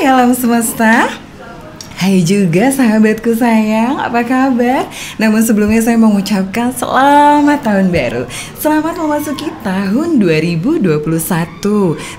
alam semesta. Hai juga sahabatku sayang, apa kabar? Namun sebelumnya saya mengucapkan selamat tahun baru. Selamat memasuki tahun 2021.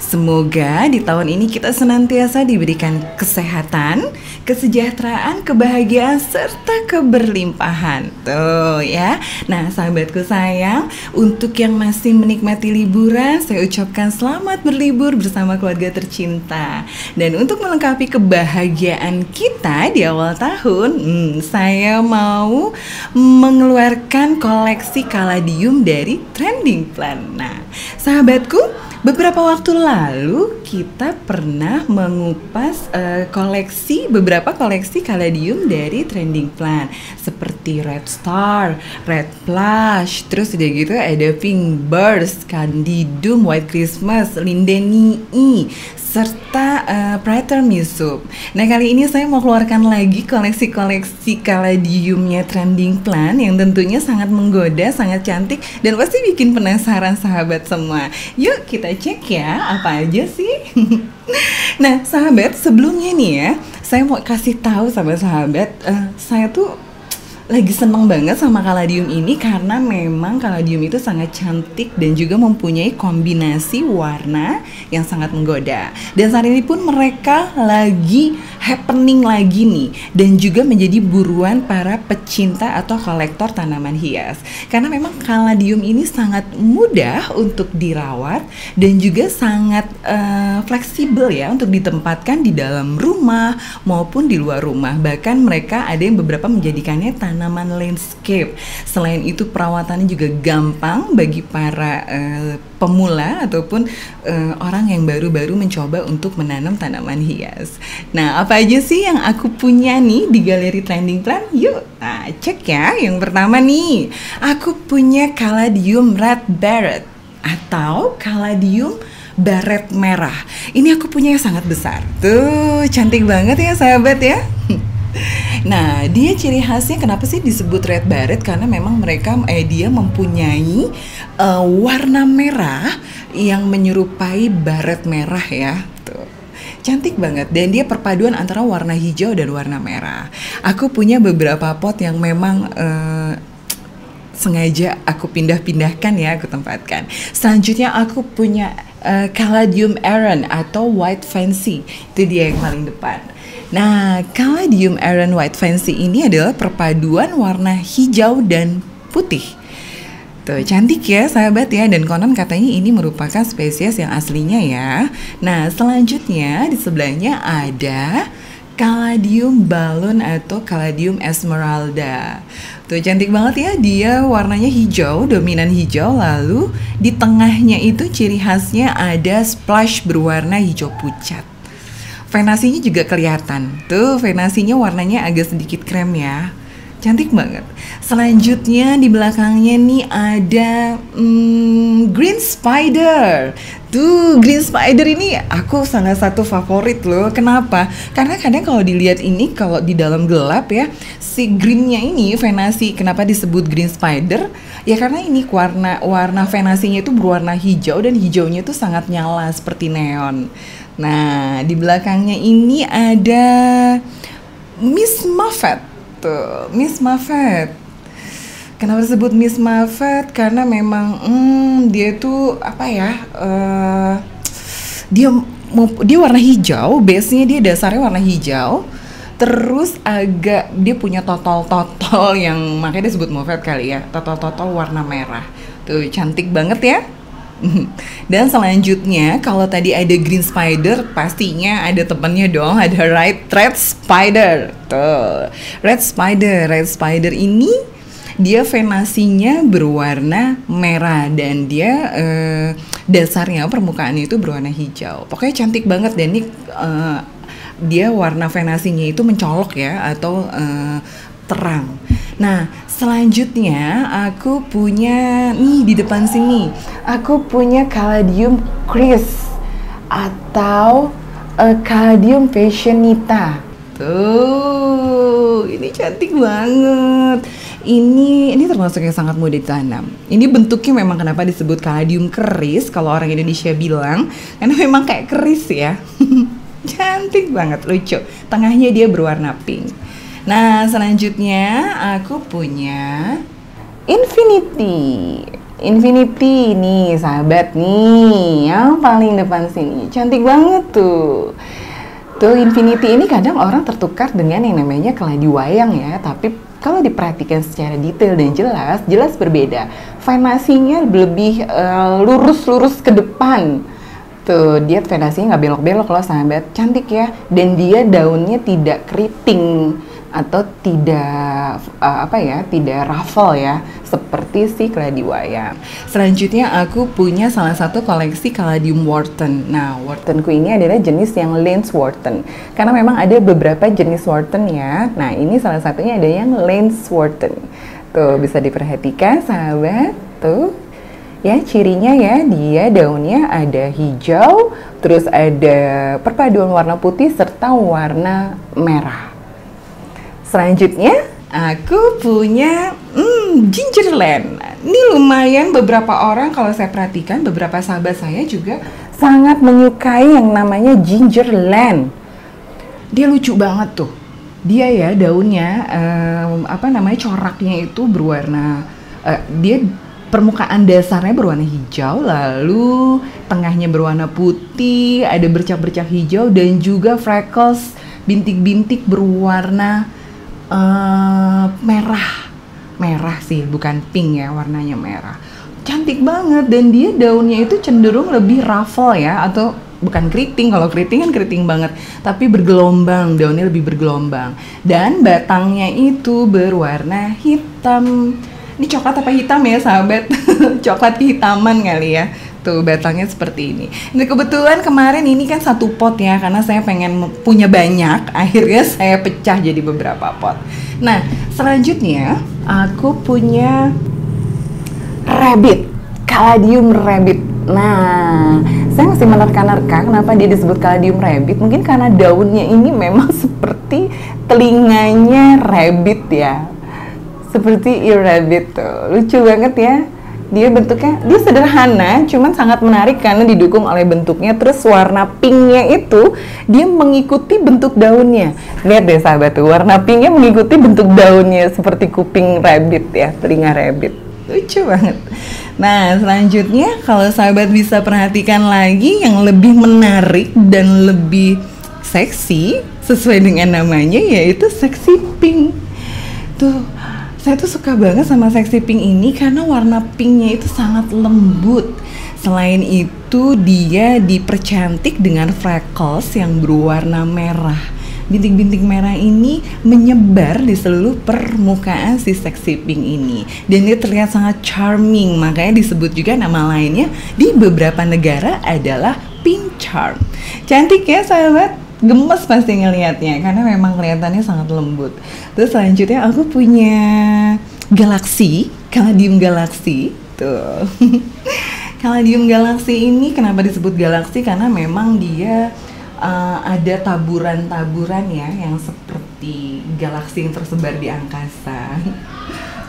Semoga di tahun ini kita senantiasa diberikan kesehatan, kesejahteraan, kebahagiaan, serta keberlimpahan. Tuh ya. Nah sahabatku sayang, untuk yang masih menikmati liburan, saya ucapkan selamat berlibur bersama keluarga tercinta. Dan untuk melengkapi kebahagiaan kita di awal tahun, saya mau mengeluarkan koleksi kaladium dari Trending Plant. Nah, sahabatku, beberapa waktu lalu kita pernah mengupas beberapa koleksi kaladium dari Trending Plant seperti Red Star, Red Plush, terus udah gitu ada Pink Burst, Candidum, White Christmas, Lindenii, serta Prater Misup. Nah kali ini saya mau keluarkan lagi koleksi-koleksi kaladiumnya Trending Plant yang tentunya sangat menggoda, sangat cantik, dan pasti bikin penasaran sahabat semua. Yuk kita cek ya, apa aja sih? Nah sahabat, sebelumnya nih ya, saya mau kasih tahu sama sahabat, saya tuh lagi seneng banget sama kaladium ini karena memang kaladium itu sangat cantik dan juga mempunyai kombinasi warna yang sangat menggoda. Dan saat ini pun mereka lagi happening lagi nih, dan juga menjadi buruan para pecinta atau kolektor tanaman hias. Karena memang kaladium ini sangat mudah untuk dirawat dan juga sangat fleksibel ya untuk ditempatkan di dalam rumah maupun di luar rumah. Bahkan mereka ada yang beberapa menjadikannya tanaman landscape. Selain itu perawatannya juga gampang bagi para pemula ataupun orang yang baru-baru mencoba untuk menanam tanaman hias. Nah, apa aja sih yang aku punya nih di galeri Trending Plant? Yuk, cek ya. Yang pertama nih, aku punya kaladium red barret atau kaladium baret merah. Ini aku punya yang sangat besar. Tuh, cantik banget ya sahabat ya. Nah, dia ciri khasnya kenapa sih disebut red barret? Karena memang dia mempunyai warna merah yang menyerupai baret merah ya. Tuh. Cantik banget, dan dia perpaduan antara warna hijau dan warna merah. Aku punya beberapa pot yang memang sengaja aku pindah-pindahkan ya, aku tempatkan. Selanjutnya aku punya kaladium Aran atau white fancy. Itu dia yang paling depan. Nah, kaladium Aran white fancy ini adalah perpaduan warna hijau dan putih. Tuh, cantik ya sahabat ya, dan konon katanya ini merupakan spesies yang aslinya ya. Nah, selanjutnya di sebelahnya ada kaladium balloon atau kaladium esmeralda. Tuh, cantik banget ya, dia warnanya hijau, dominan hijau, lalu di tengahnya itu ciri khasnya ada splash berwarna hijau pucat. Venasinya juga kelihatan. Tuh, venasinya warnanya agak sedikit krem ya. Cantik banget. Selanjutnya di belakangnya nih ada green spider. Tuh, green spider ini aku salah satu favorit loh. Kenapa? Karena kadang kalau dilihat ini, kalau di dalam gelap ya, si greennya ini venasi. Kenapa disebut green spider? Ya karena ini warna venasinya itu berwarna hijau, dan hijaunya itu sangat nyala seperti neon. Nah, di belakangnya ini ada Miss Muffet. Tuh, Miss Muffet. Kenapa disebut Miss Muffet? Karena memang dia tuh apa ya? Dia warna hijau, base-nya dia dasarnya warna hijau. Terus dia punya totol-totol yang makanya disebut Muffet kali ya. Totol-totol warna merah. Tuh, cantik banget ya. Dan selanjutnya kalau tadi ada green spider, pastinya ada temannya dong, ada red spider. Tuh, red spider ini dia venasinya berwarna merah, dan dia dasarnya permukaannya itu berwarna hijau. Pokoknya cantik banget, dan ini dia warna venasinya itu mencolok ya, atau terang. Nah, selanjutnya aku punya nih di depan sini. Aku punya kaladium Chris atau kaladium fashionita. Tuh, ini cantik banget. Ini termasuk yang sangat mudah ditanam. Ini bentuknya memang kenapa disebut kaladium keris kalau orang Indonesia bilang, karena memang kayak keris ya. Cantik banget, lucu. Tengahnya dia berwarna pink. Nah, selanjutnya aku punya Infinity. Infinity nih, sahabat nih, yang paling depan sini. Cantik banget tuh. Tuh, Infinity ini kadang orang tertukar dengan yang namanya keladi wayang ya, tapi kalau diperhatikan secara detail dan jelas berbeda. Fondasinya lebih lurus-lurus ke depan. Tuh, dia fondasinya nggak belok-belok loh sahabat, cantik ya. Dan dia daunnya tidak keriting atau tidak tidak ruffle ya, seperti si keladi wayang. Selanjutnya aku punya salah satu koleksi Caladium Wharton. Nah, Whartonku ini adalah jenis yang Lance Wharton, karena memang ada beberapa jenis Wharton ya. Nah, ini salah satunya ada yang Lance Wharton. Tuh, bisa diperhatikan sahabat, tuh ya cirinya ya, dia daunnya ada hijau, terus ada perpaduan warna putih serta warna merah. Selanjutnya aku punya Gingerland. Ini lumayan beberapa orang, kalau saya perhatikan beberapa sahabat saya juga sangat menyukai yang namanya Gingerland. Dia lucu banget tuh. Dia ya daunnya coraknya itu berwarna dia permukaan dasarnya berwarna hijau, lalu tengahnya berwarna putih, ada bercak-bercak hijau dan juga freckles, bintik-bintik berwarna merah sih, bukan pink ya, warnanya merah. Cantik banget, dan dia daunnya itu cenderung lebih ruffle ya, atau bukan keriting. Kalau keriting kan keriting banget, tapi bergelombang, daunnya lebih bergelombang. Dan batangnya itu berwarna hitam. Ini coklat apa hitam ya sahabat? Coklat kehitaman kali ya. Tuh, batangnya seperti ini. Nah, kebetulan kemarin ini kan satu pot ya, karena saya pengen punya banyak, akhirnya saya pecah jadi beberapa pot. Nah, selanjutnya aku punya rabbit, Caladium rabbit. Nah, saya masih menerka-nerka kenapa dia disebut Caladium rabbit. Mungkin karena daunnya ini memang seperti telinganya rabbit ya, seperti ear rabbit tuh, lucu banget ya. Dia bentuknya, dia sederhana, cuman sangat menarik karena didukung oleh bentuknya. Terus warna pinknya itu, dia mengikuti bentuk daunnya. Lihat deh sahabat tuh, warna pinknya mengikuti bentuk daunnya, seperti kuping rabbit ya, telinga rabbit. Lucu banget. Nah, selanjutnya kalau sahabat bisa perhatikan lagi yang lebih menarik dan lebih seksi, sesuai dengan namanya, yaitu sexy pink. Tuh, saya tuh suka banget sama sexy pink ini karena warna pinknya itu sangat lembut. Selain itu dia dipercantik dengan freckles yang berwarna merah. Bintik-bintik merah ini menyebar di seluruh permukaan si sexy pink ini. Dan dia terlihat sangat charming, makanya disebut juga nama lainnya di beberapa negara adalah pink charm. Cantik ya sahabat? Gemes pasti ngelihatnya karena memang kelihatannya sangat lembut. Terus selanjutnya aku punya Galaxy, Caladium Galaxy tuh. Caladium Galaxy ini kenapa disebut Galaxy? Karena memang dia ada taburan-taburan ya yang seperti galaksi yang tersebar di angkasa.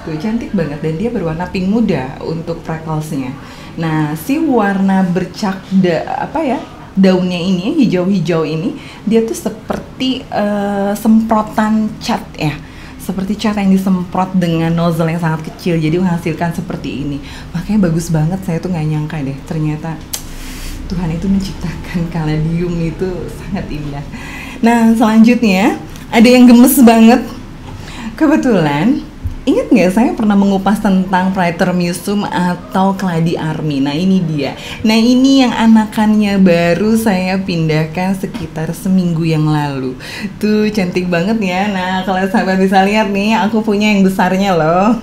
Tuh, cantik banget, dan dia berwarna pink muda untuk frecklesnya. Nah, si warna bercak daunnya ini, hijau-hijau ini, dia tuh seperti semprotan cat ya, seperti cat yang disemprot dengan nozzle yang sangat kecil, jadi menghasilkan seperti ini. Makanya bagus banget, saya tuh nggak nyangka deh, ternyata Tuhan itu menciptakan caladium itu sangat indah. Nah, selanjutnya ada yang gemes banget. Kebetulan, ingat nggak saya pernah mengupas tentang Praetermisum atau Cladi Armi. Nah, ini dia. Nah, ini yang anakannya baru saya pindahkan sekitar seminggu yang lalu. Tuh, cantik banget ya. Nah, kalau sahabat bisa lihat nih, aku punya yang besarnya loh.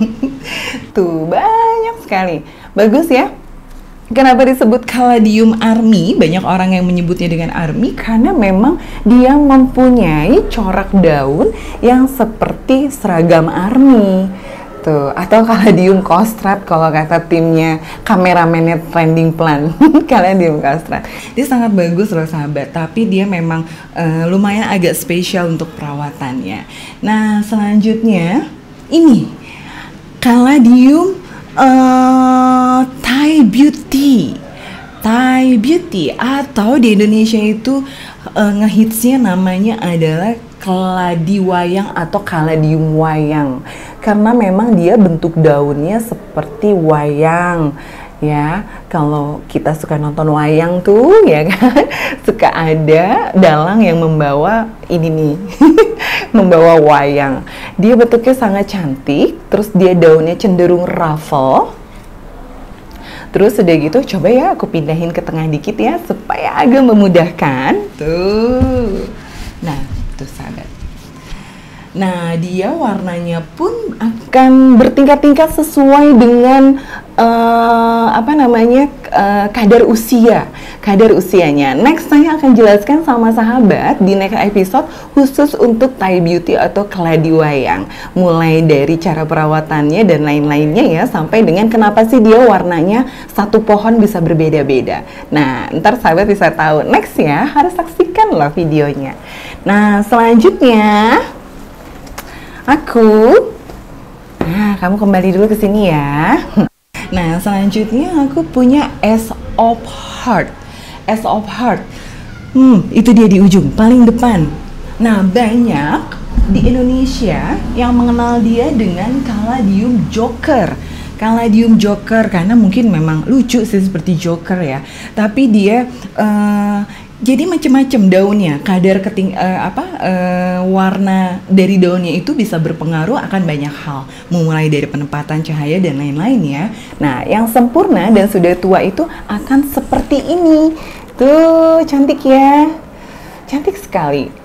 Tuh, banyak sekali. Bagus ya. Kenapa disebut Caladium Armi? Banyak orang yang menyebutnya dengan Armi karena memang dia mempunyai corak daun yang seperti seragam army. Tuh, atau Caladium Costrat kalau kata timnya kameramennya Trending Plan. Caladium Costrat. Dia sangat bagus loh sahabat, tapi dia memang lumayan agak spesial untuk perawatannya. Nah, selanjutnya ini Caladium Thai Beauty. Thai beauty, atau di Indonesia itu ngehitsnya namanya adalah keladi wayang atau kaladium wayang, karena memang dia bentuk daunnya seperti wayang. Ya, kalau kita suka nonton wayang tuh, ya kan, suka ada dalang yang membawa ini nih, membawa wayang. Dia bentuknya sangat cantik, terus dia daunnya cenderung ruffle. Terus udah gitu, coba ya aku pindahin ke tengah dikit ya, supaya agak memudahkan. Tuh, nah, tuh sahabat. Nah, dia warnanya pun akan bertingkat-tingkat sesuai dengan kadar usianya. Next saya akan jelaskan sama sahabat di next episode khusus untuk Thai beauty atau keladi wayang, mulai dari cara perawatannya dan lain-lainnya ya, sampai dengan kenapa sih dia warnanya satu pohon bisa berbeda-beda. Nah, ntar sahabat bisa tahu. Next ya, harus saksikan loh videonya. Nah, selanjutnya kamu kembali dulu ke sini ya. Nah, selanjutnya aku punya Ace of Heart. Ace of Heart. Itu dia di ujung, paling depan. Nah, banyak di Indonesia yang mengenal dia dengan Caladium Joker. Caladium Joker karena mungkin memang lucu sih seperti Joker ya. Tapi dia jadi macam-macam daunnya, kadar warna dari daunnya itu bisa berpengaruh akan banyak hal, mulai dari penempatan cahaya dan lain-lain ya. Nah, yang sempurna dan sudah tua itu akan seperti ini. Tuh, cantik ya, cantik sekali.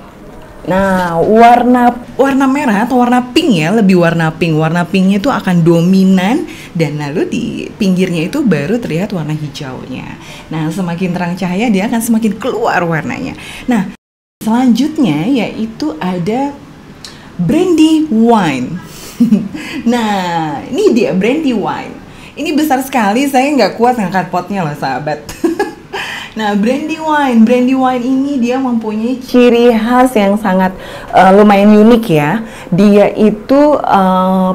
Nah, warna merah atau warna pink ya, lebih warna pink. Warna pinknya itu akan dominan, dan lalu di pinggirnya itu baru terlihat warna hijaunya. Nah, semakin terang cahaya dia akan semakin keluar warnanya. Nah, selanjutnya yaitu ada Brandywine. Nah, ini dia Brandywine. Ini besar sekali, saya nggak kuat ngangkat potnya loh sahabat. Nah, Brandywine ini dia mempunyai ciri khas yang sangat lumayan unik ya. Dia itu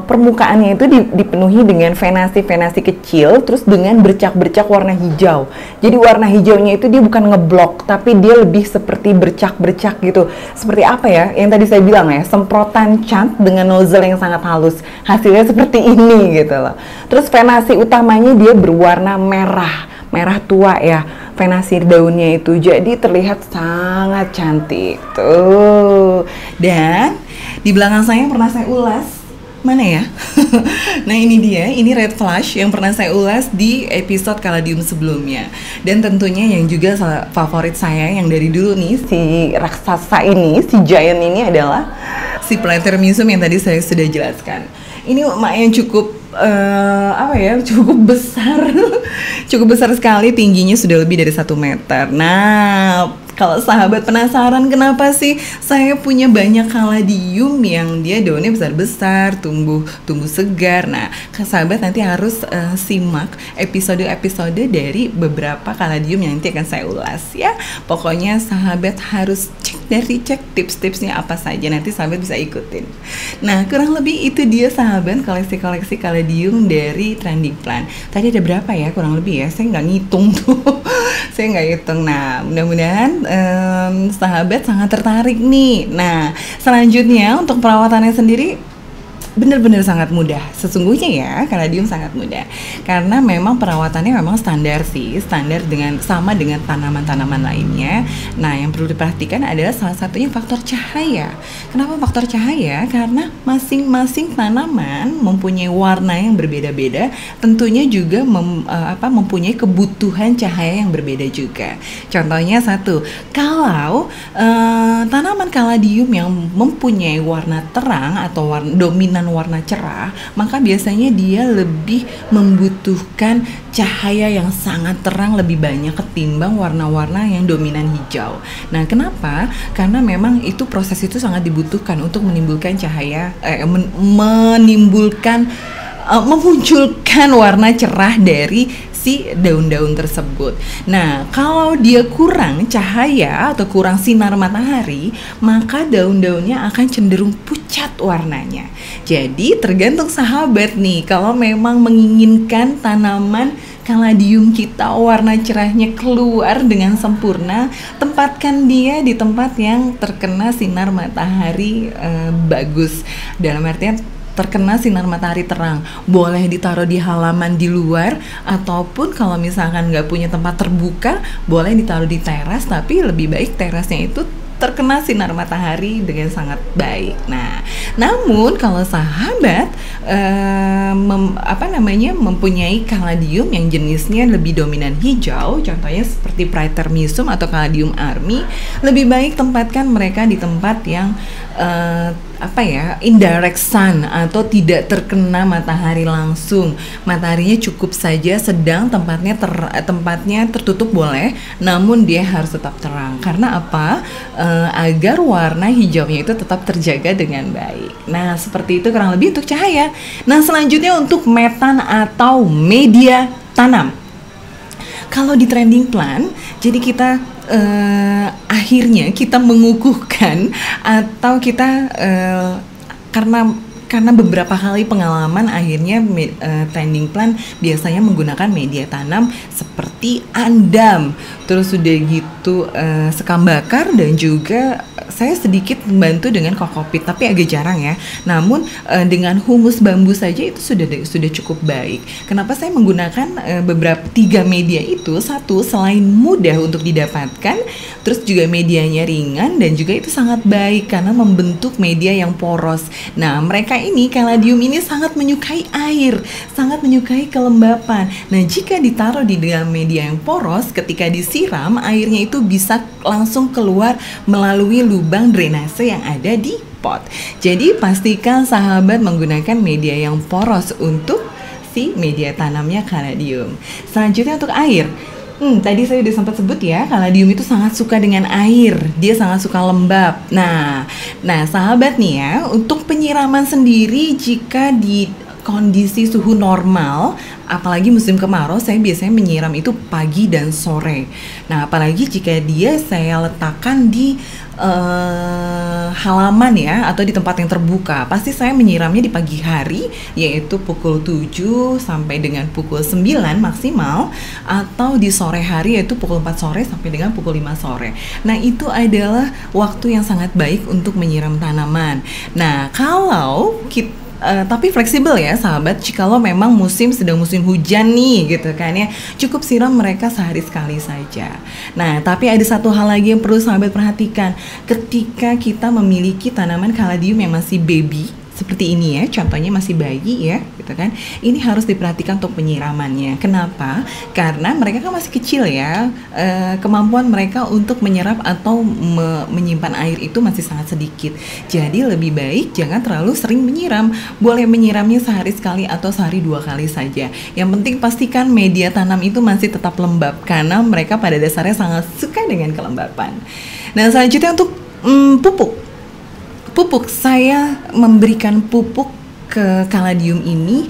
permukaannya itu dipenuhi dengan venasi-venasi kecil, terus dengan bercak-bercak warna hijau. Jadi warna hijaunya itu dia bukan ngeblok, tapi dia lebih seperti bercak-bercak gitu. Seperti apa ya? Yang tadi saya bilang ya, semprotan cat dengan nozzle yang sangat halus. Hasilnya seperti ini gitu loh. Terus venasi utamanya dia berwarna merah tua ya, venasi daunnya itu, jadi terlihat sangat cantik tuh. Dan di belakang saya pernah saya ulas, mana ya? Nah, ini dia, ini red flush yang pernah saya ulas di episode Caladium sebelumnya. Dan tentunya yang juga favorit saya yang dari dulu nih, si raksasa ini, si giant ini adalah si Platyramisum yang tadi saya sudah jelaskan. Ini lumayan cukup cukup besar. Cukup besar sekali, tingginya sudah lebih dari 1 meter. Nah, kalau sahabat penasaran kenapa sih saya punya banyak caladium yang dia daunnya besar-besar, tumbuh segar. Nah, sahabat nanti harus simak episode-episode dari beberapa caladium yang nanti akan saya ulas ya. Pokoknya sahabat harus cek tips-tipsnya apa saja, nanti sahabat bisa ikutin. Nah, kurang lebih itu dia sahabat koleksi-koleksi caladium dari Trending Plant. Tadi ada berapa ya kurang lebih ya? Saya nggak ngitung tuh. Saya nggak hitung. Nah, mudah-mudahan sahabat sangat tertarik nih. Nah, selanjutnya untuk perawatannya sendiri benar-benar sangat mudah. Sesungguhnya ya, Caladium sangat mudah. Karena memang perawatannya memang standar sih, standar sama dengan tanaman-tanaman lainnya. Nah, yang perlu diperhatikan adalah salah satunya faktor cahaya. Kenapa faktor cahaya? Karena masing-masing tanaman mempunyai warna yang berbeda-beda, tentunya juga mempunyai kebutuhan cahaya yang berbeda juga. Contohnya satu, kalau tanaman Caladium yang mempunyai warna terang atau dominan warna cerah, maka biasanya dia lebih membutuhkan cahaya yang sangat terang lebih banyak ketimbang warna-warna yang dominan hijau. Nah, kenapa? Karena memang itu proses itu sangat dibutuhkan untuk menimbulkan cahaya, memunculkan warna cerah dari si daun-daun tersebut. Nah, kalau dia kurang cahaya atau kurang sinar matahari, maka daun-daunnya akan cenderung pucat warnanya. Jadi tergantung sahabat nih, kalau memang menginginkan tanaman kaladium kita warna cerahnya keluar dengan sempurna, tempatkan dia di tempat yang terkena sinar matahari bagus. Dalam artian terkena sinar matahari terang. Boleh ditaruh di halaman di luar, ataupun kalau misalkan nggak punya tempat terbuka, boleh ditaruh di teras, tapi lebih baik terasnya itu terkena sinar matahari dengan sangat baik. Nah, namun kalau sahabat mempunyai kaladium yang jenisnya lebih dominan hijau, contohnya seperti Praetermisum atau Caladium armi, lebih baik tempatkan mereka di tempat yang indirect sun atau tidak terkena matahari langsung. Mataharinya cukup saja sedang, tempatnya tertutup boleh, namun dia harus tetap terang. Karena apa? Agar warna hijaunya itu tetap terjaga dengan baik. Nah, seperti itu kurang lebih untuk cahaya. Nah, selanjutnya untuk metan atau media tanam. Kalau di trending plan, jadi kita akhirnya kita mengukuhkan atau kita karena beberapa kali pengalaman, akhirnya trending plan biasanya menggunakan media tanam seperti andam, terus udah gitu sekam bakar, dan juga saya sedikit membantu dengan kokopit, tapi agak jarang ya. Namun dengan humus bambu saja itu sudah cukup baik. Kenapa saya menggunakan beberapa 3 media itu? Satu, selain mudah untuk didapatkan, terus juga medianya ringan, dan juga itu sangat baik karena membentuk media yang poros. Nah, mereka ini, kaladium ini sangat menyukai air, sangat menyukai kelembapan. Nah, jika ditaruh di dalam media yang poros, ketika disiram, airnya itu bisa langsung keluar melalui lubang drainase yang ada di pot. Jadi pastikan sahabat menggunakan media yang poros untuk si media tanamnya kaladium. Selanjutnya untuk air. Tadi saya udah sempat sebut ya, kaladium itu sangat suka dengan air, dia sangat suka lembab. Nah sahabat nih ya, untuk penyiraman sendiri jika di kondisi suhu normal, apalagi musim kemarau, saya biasanya menyiram itu pagi dan sore. Nah, apalagi jika saya letakkan di halaman ya, atau di tempat yang terbuka, pasti saya menyiramnya di pagi hari, yaitu pukul 7 sampai dengan pukul 9 maksimal, atau di sore hari yaitu pukul 4 sore sampai dengan pukul 5 sore. Nah, itu adalah waktu yang sangat baik untuk menyiram tanaman. Nah, kalau kita tapi fleksibel ya sahabat, jikalau memang sedang musim hujan nih gitu kan ya, cukup siram mereka sehari sekali saja. Nah, tapi ada satu hal lagi yang perlu sahabat perhatikan. Ketika kita memiliki tanaman kaladium yang masih baby seperti ini ya, contohnya masih bayi ya gitu kan, ini harus diperhatikan untuk penyiramannya. Kenapa? Karena mereka kan masih kecil ya, kemampuan mereka untuk menyerap atau menyimpan air itu masih sangat sedikit. Jadi lebih baik jangan terlalu sering menyiram, boleh menyiramnya sehari sekali atau sehari 2 kali saja. Yang penting pastikan media tanam itu masih tetap lembab, karena mereka pada dasarnya sangat suka dengan kelembapan. Nah, selanjutnya untuk pupuk, saya memberikan pupuk ke kaladium ini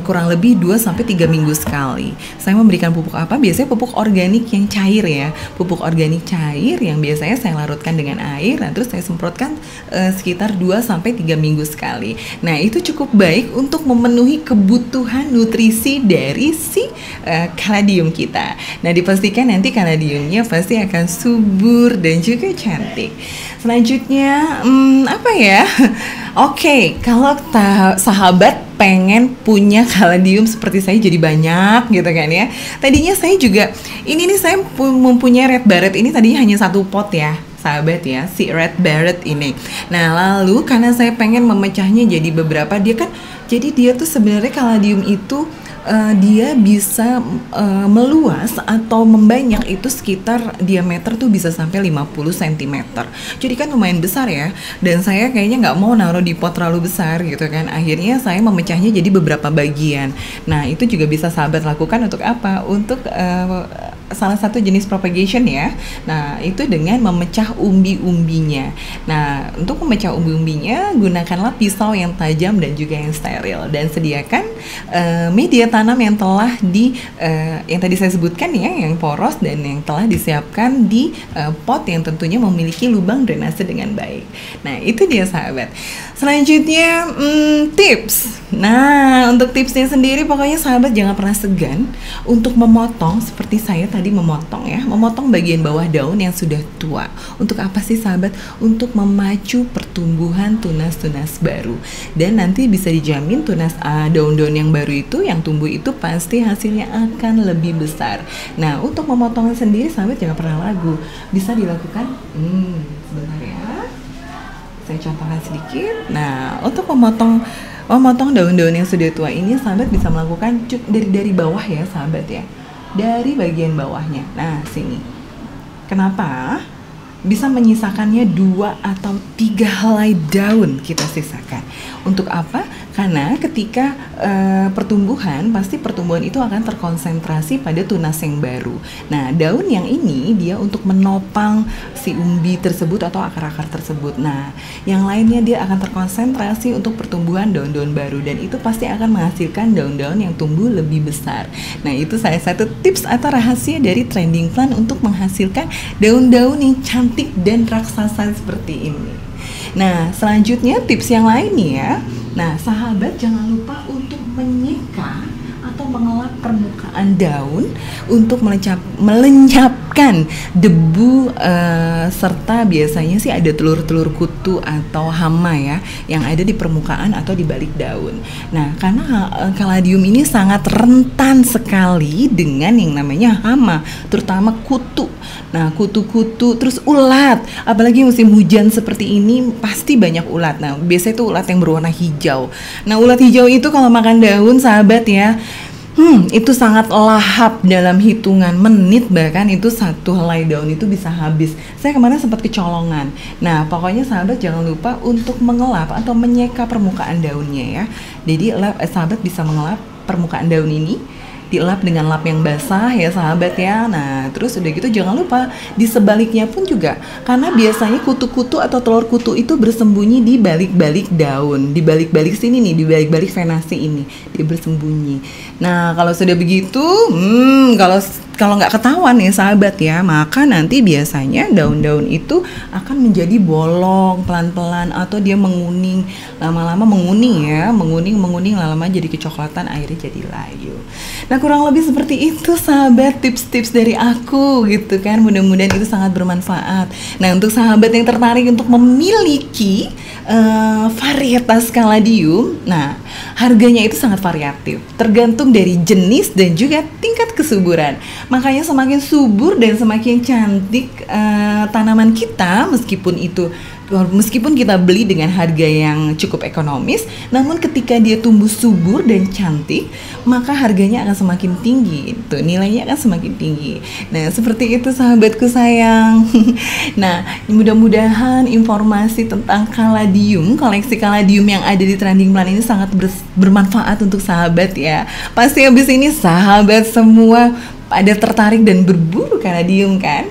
kurang lebih 2-3 minggu sekali. Saya memberikan pupuk apa? Biasanya pupuk organik yang cair ya, pupuk organik cair yang biasanya saya larutkan dengan air, dan terus saya semprotkan sekitar 2-3 minggu sekali. Nah, itu cukup baik untuk memenuhi kebutuhan nutrisi dari si kaladium kita. Nah, dipastikan nanti kaladiumnya pasti akan subur dan juga cantik. Selanjutnya Oke, kalau sahabat pengen punya kaladium seperti saya jadi banyak gitu kan ya. Tadinya saya juga saya mempunyai red barret ini, tadinya hanya 1 pot ya sahabat ya, si red barret ini. Nah, lalu karena saya pengen memecahnya jadi beberapa, dia tuh sebenarnya kaladium itu dia bisa meluas atau membanyak itu sekitar diameter tuh bisa sampai 50 cm. Jadi kan lumayan besar ya, dan saya kayaknya nggak mau naruh di pot terlalu besar gitu kan. Akhirnya saya memecahnya jadi beberapa bagian. Nah, itu juga bisa sahabat lakukan untuk apa? Untuk salah satu jenis propagation ya. Nah, itu dengan memecah umbi-umbinya. Nah, untuk memecah umbi-umbinya, gunakanlah pisau yang tajam dan juga yang steril, dan sediakan media tanam yang telah yang tadi saya sebutkan ya, yang poros dan yang telah disiapkan di pot yang tentunya memiliki lubang drainase dengan baik. Nah, itu dia sahabat. Selanjutnya tips. Nah, untuk tipsnya sendiri pokoknya sahabat jangan pernah segan untuk memotong seperti saya tadi memotong bagian bawah daun yang sudah tua. Untuk apa sih sahabat? Untuk memacu pertumbuhan tunas-tunas baru. Dan nanti bisa dijamin daun-daun yang baru itu, yang tumbuh itu pasti hasilnya akan lebih besar. Nah, untuk memotongnya sendiri sahabat jangan pernah ragu. Bisa dilakukan sebentar ya. Saya contohkan sedikit. Nah, untuk memotong daun-daun yang sudah tua ini, sahabat bisa melakukan dari bawah ya, sahabat ya. Dari bagian bawahnya. Nah, sini. Kenapa? Bisa menyisakannya 2 atau 3 helai daun kita sisakan. Untuk apa? Karena ketika pertumbuhan itu akan terkonsentrasi pada tunas yang baru. Nah, daun yang ini dia untuk menopang si umbi tersebut atau akar-akar tersebut. Nah, yang lainnya dia akan terkonsentrasi untuk pertumbuhan daun-daun baru, dan itu pasti akan menghasilkan daun-daun yang tumbuh lebih besar. Nah, itu salah satu tips atau rahasia dari trending plant untuk menghasilkan daun-daun yang cantik dan raksasa seperti ini. Nah, selanjutnya tips yang lain nih ya. Nah, sahabat jangan lupa untuk menyeka atau mengelap permukaan daun untuk melenyapkan debu serta biasanya sih ada telur-telur kutu atau hama ya yang ada di permukaan atau di balik daun. Nah, karena kaladium ini sangat rentan sekali dengan yang namanya hama, terutama kutu. Nah, kutu-kutu, terus ulat, apalagi musim hujan seperti ini pasti banyak ulat. Nah, biasanya itu ulat yang berwarna hijau. Nah, ulat hijau itu kalau makan daun sahabat ya, itu sangat lahap, dalam hitungan menit bahkan itu 1 helai daun itu bisa habis. Saya kemarin sempat kecolongan. Nah, pokoknya sahabat jangan lupa untuk mengelap atau menyeka permukaan daunnya ya. Jadi sahabat bisa mengelap permukaan daun ini, dilap dengan lap yang basah ya sahabat ya. Nah, terus udah gitu jangan lupa di sebaliknya pun juga, karena biasanya kutu-kutu atau telur kutu itu bersembunyi di balik-balik daun, di balik-balik sini nih, di balik-balik venasi ini dia bersembunyi. Nah, kalau sudah begitu, kalau nggak ketahuan ya sahabat ya, maka nanti biasanya daun-daun itu akan menjadi bolong pelan-pelan atau dia menguning, lama-lama menguning ya, menguning lama-lama jadi kecoklatan, akhirnya jadi layu. Nah, kurang lebih seperti itu sahabat tips-tips dari aku gitu kan, mudah-mudahan itu sangat bermanfaat. Nah, untuk sahabat yang tertarik untuk memiliki varietas kaladium, nah harganya itu sangat variatif, tergantung dari jenis dan juga tingkat kesuburan. Makanya semakin subur dan semakin cantik tanaman kita, meskipun kita beli dengan harga yang cukup ekonomis, namun ketika dia tumbuh subur dan cantik, maka harganya akan semakin tinggi, tuh nilainya akan semakin tinggi. Nah, seperti itu sahabatku sayang. Nah, mudah-mudahan informasi tentang kaladium, koleksi kaladium yang ada di Trending Plant ini sangat bermanfaat untuk sahabat ya. Pasti habis ini sahabat semua ada tertarik dan berburu kaladium kan?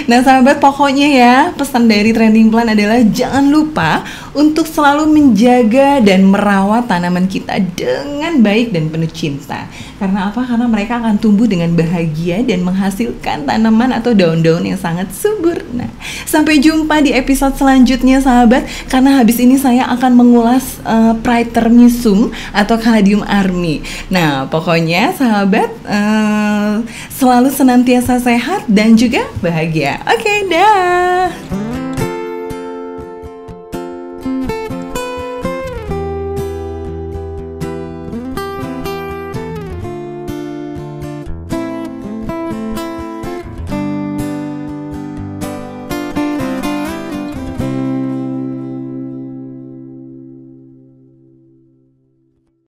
Nah sahabat, pokoknya ya pesan dari Trending Plant adalah jangan lupa untuk selalu menjaga dan merawat tanaman kita dengan baik dan penuh cinta. Karena apa? Karena mereka akan tumbuh dengan bahagia dan menghasilkan tanaman atau daun-daun yang sangat subur. Nah, sampai jumpa di episode selanjutnya sahabat, karena habis ini saya akan mengulas Praetermisum atau Caladium armi. Nah, pokoknya sahabat selalu senantiasa sehat dan juga bahagia. Oke, dah.